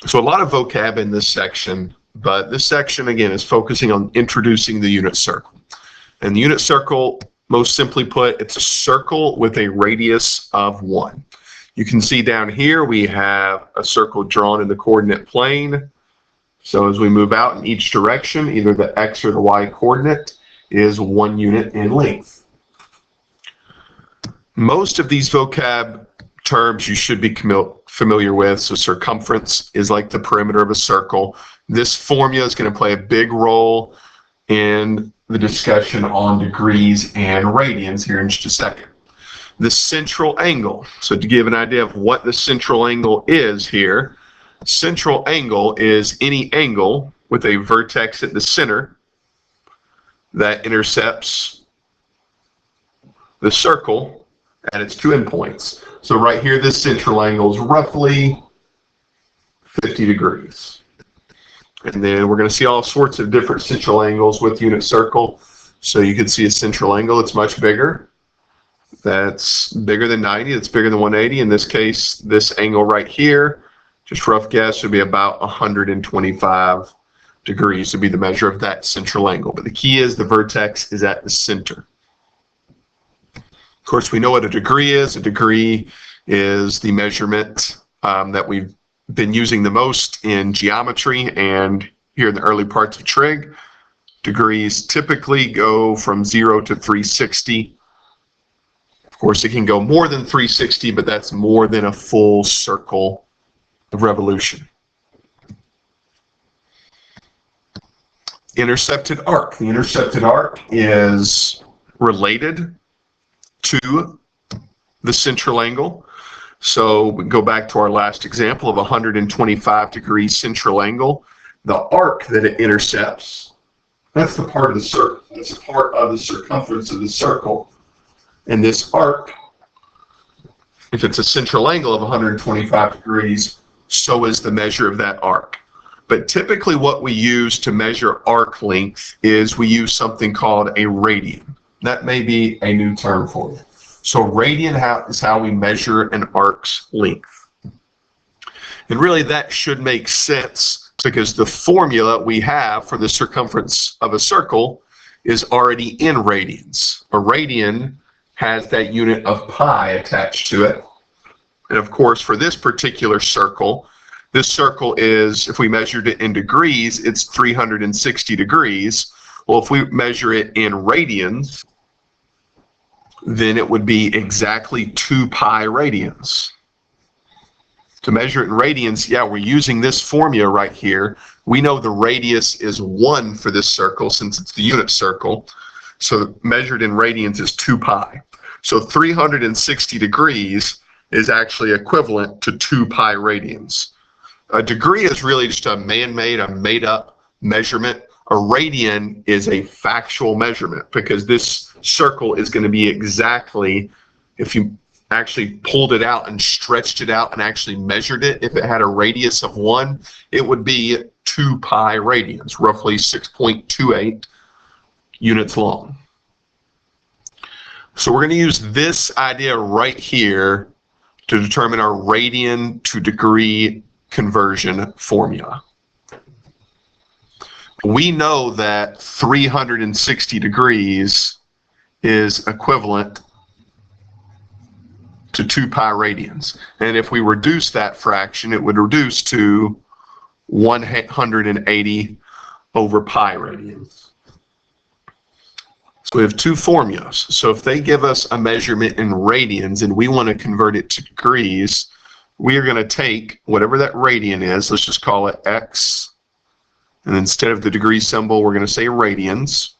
So a lot of vocab in this section, but this section again is focusing on introducing the unit circle. And the unit circle, most simply put, it's a circle with a radius of 1. You can see down here we have a circle drawn in the coordinate plane. So as we move out in each direction, either the x or the y coordinate is 1 unit in length. Most of these vocab terms you should be familiar with. So circumference is like the perimeter of a circle. This formula is going to play a big role in the discussion on degrees and radians here in just a second. The central angle. So to give an idea of what the central angle is here, central angle is any angle with a vertex at the center that intercepts the circle at its 2 endpoints. So right here, this central angle is roughly 50 degrees. And then we're going to see all sorts of different central angles with unit circle. So you can see a central angle that's much bigger. That's bigger than 90. That's bigger than 180. In this case, this angle right here, just rough guess, would be about 125 degrees to be the measure of that central angle. But the key is the vertex is at the center. Of course, we know what a degree is. A degree is the measurement that we've been using the most in geometry and here in the early parts of trig. Degrees typically go from 0 to 360. Of course, it can go more than 360, but that's more than a full circle of revolution. Intercepted arc. The intercepted arc is related to the central angle. So we go back to our last example of 125 degree central angle. The arc that it intercepts, that's the part of the circle. That's a part of the circumference of the circle. And this arc, if it's a central angle of 125 degrees, so is the measure of that arc. But typically what we use to measure arc length is we use something called a radian. That may be a new term for you. So radian is how we measure an arc's length. And really that should make sense because the formula we have for the circumference of a circle is already in radians. A radian has that unit of pi attached to it. And of course, for this particular circle, this circle is, if we measured it in degrees, it's 360 degrees. Well, if we measure it in radians, then it would be exactly 2 pi radians. To measure it in radians, yeah, we're using this formula right here. We know the radius is 1 for this circle since it's the unit circle. So measured in radians is 2 pi. So 360 degrees is actually equivalent to 2 pi radians. A degree is really just a man-made, a made-up measurement. A radian is a factual measurement because this circle is going to be exactly, if you actually pulled it out and stretched it out and actually measured it, if it had a radius of 1, it would be 2 pi radians, roughly 6.28 units long. So we're going to use this idea right here to determine our radian to degree conversion formula. We know that 360 degrees is equivalent to 2 pi radians. And if we reduce that fraction, it would reduce to 180 over pi radians. So we have 2 formulas. So if they give us a measurement in radians and we want to convert it to degrees, we are going to take whatever that radian is, let's just call it x, and instead of the degree symbol, we're going to say radians.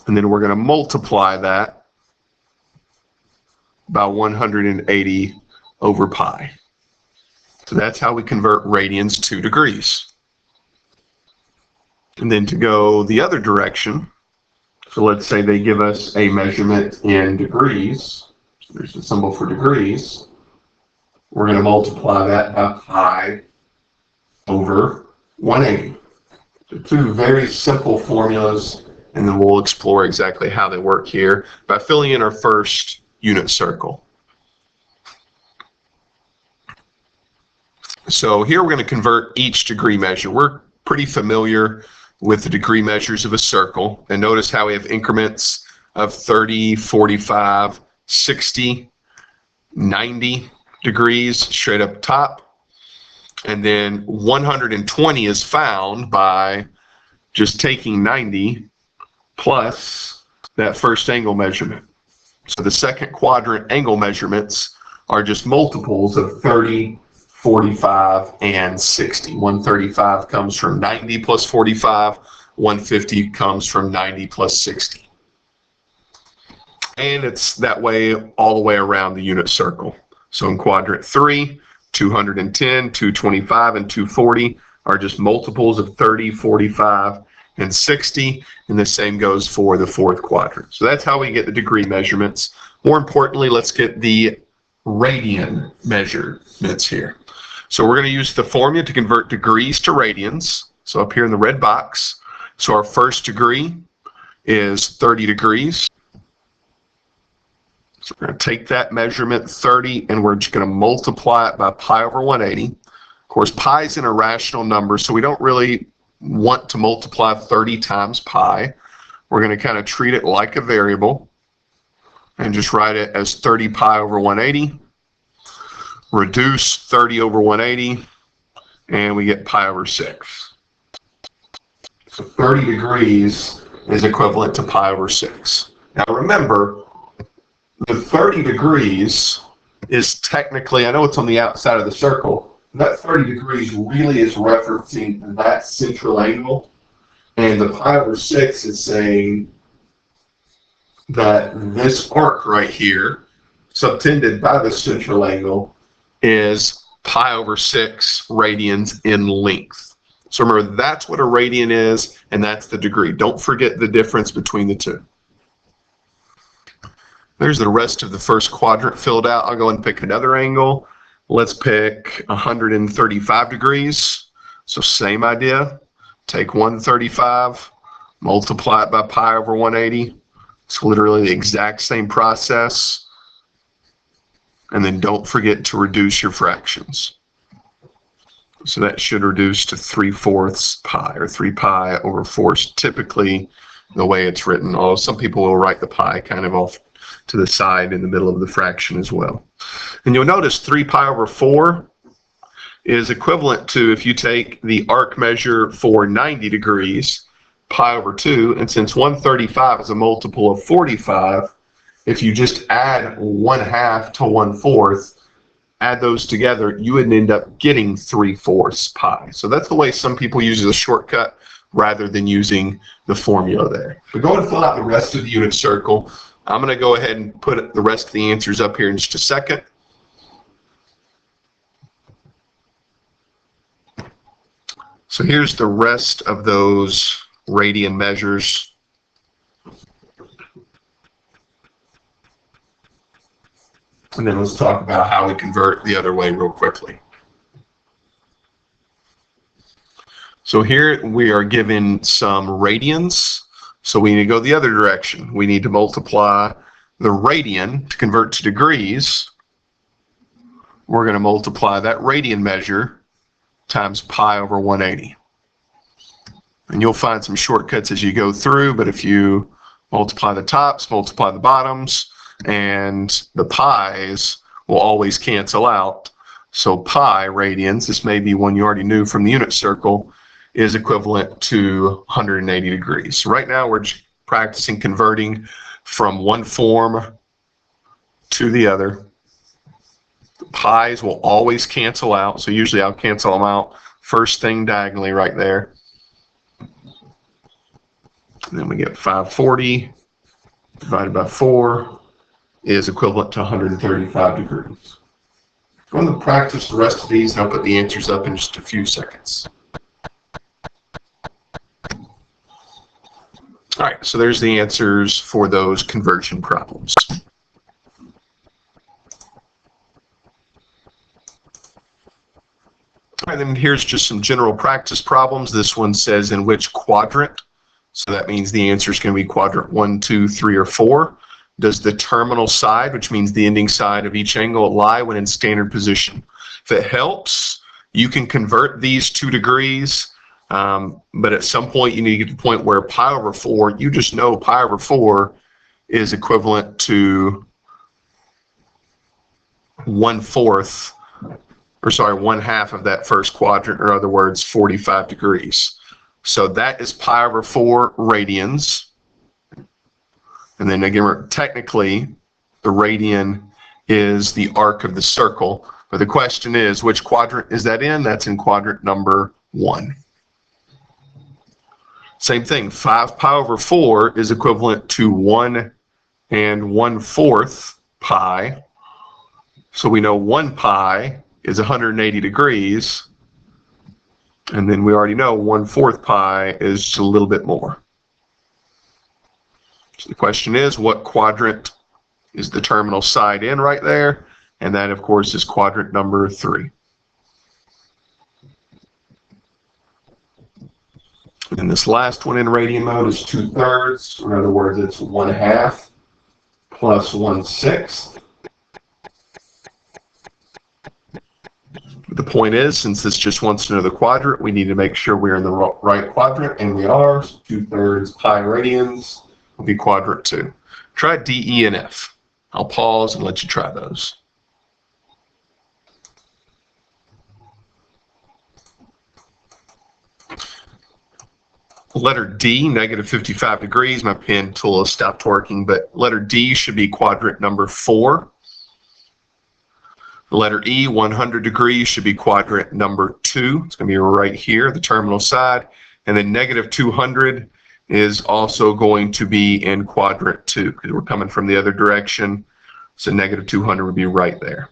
And then we're going to multiply that by 180 over pi. So that's how we convert radians to degrees. And then to go the other direction, so let's say they give us a measurement in degrees. So there's a symbol for degrees. We're going to multiply that by pi over 180. So 2 very simple formulas, and then we'll explore exactly how they work here by filling in our first unit circle. So here we're going to convert each degree measure. We're pretty familiar with the degree measures of a circle. And notice how we have increments of 30, 45, 60, 90 degrees straight up top. And then 120 is found by just taking 90 plus that first angle measurement. So the second quadrant angle measurements are just multiples of 30, 45, and 60. 135 comes from 90 plus 45. 150 comes from 90 plus 60. And it's that way all the way around the unit circle. So in quadrant 3, 210, 225, and 240 are just multiples of 30, 45, and 60. And the same goes for the fourth quadrant. So that's how we get the degree measurements. More importantly, let's get the radian measurements here. So we're going to use the formula to convert degrees to radians. So up here in the red box. So our first degree is 30 degrees. So we're going to take that measurement 30 and we're just going to multiply it by pi over 180. Of course, pi is an irrational number, so we don't really want to multiply 30 times pi. We're going to kind of treat it like a variable and just write it as 30 pi over 180. Reduce 30 over 180, and we get pi over 6. So 30 degrees is equivalent to pi over 6. Now remember, the 30 degrees is technically, I know it's on the outside of the circle, that 30 degrees really is referencing that central angle, and the pi over 6 is saying that this arc right here, subtended by the central angle, is pi over 6 radians in length. So remember, that's what a radian is, and that's the degree. Don't forget the difference between the two. There's the rest of the first quadrant filled out. I'll go and pick another angle. Let's pick 135 degrees. So same idea. Take 135, multiply it by pi over 180. It's literally the exact same process. And then don't forget to reduce your fractions. So that should reduce to 3/4 pi, or 3 pi over 4 is typically the way it's written. Although some people will write the pi kind of off to the side in the middle of the fraction as well. And you'll notice 3 pi over 4 is equivalent to, if you take the arc measure for 90 degrees, pi over 2, and since 135 is a multiple of 45, if you just add 1/2 to 1/4, add those together, you would end up getting 3/4 pi. So that's the way some people use as a shortcut rather than using the formula there. But go ahead and fill out the rest of the unit circle. I'm going to go ahead and put the rest of the answers up here in just a second. So here's the rest of those radian measures. And then let's talk about how we convert the other way real quickly. So here we are given some radians. So we need to go the other direction. We need to multiply the radian to convert to degrees. We're going to multiply that radian measure times pi over 180. And you'll find some shortcuts as you go through, but if you multiply the tops, multiply the bottoms, and the pi's will always cancel out. So pi radians, this may be one you already knew from the unit circle, is equivalent to 180 degrees. So right now we're just practicing converting from one form to the other. The pi's will always cancel out, so usually I'll cancel them out first thing diagonally right there. And then we get 540 divided by 4 is equivalent to 135 degrees. Go ahead and practice the rest of these, and I'll put the answers up in just a few seconds. All right, so there's the answers for those conversion problems. All right, then here's just some general practice problems. This one says in which quadrant, so that means the answer is going to be quadrant 1, 2, 3, or 4. Does the terminal side, which means the ending side of each angle, lie when in standard position? If it helps, You can convert these to degrees, but at some point you need to get to the point where pi over 4, you just know pi over 4 is equivalent to 1/4, or sorry, 1/2 of that first quadrant, or in other words, 45 degrees. So that is pi over 4 radians. And then again, technically, the radian is the arc of the circle. But the question is, which quadrant is that in? That's in quadrant number 1. Same thing, 5 pi over 4 is equivalent to 1 1/4 pi. So we know 1 pi is 180 degrees. And then we already know 1/4 pi is just a little bit more. So the question is, what quadrant is the terminal side in right there? And that, of course, is quadrant number 3. And this last one in radian mode is 2/3. In other words, it's 1/2 plus 1/6. The point is, since this just wants to know the quadrant, we need to make sure we're in the right quadrant, and we are. So 2/3 pi radians will be quadrant 2. Try D, E, and F. I'll pause and let you try those. Letter D, negative 55 degrees. My pen tool has stopped working, but letter D should be quadrant number 4. Letter E, 100 degrees, should be quadrant number 2. It's going to be right here, the terminal side. And then negative 200 is also going to be in quadrant 2 because we're coming from the other direction. So negative 200 would be right there.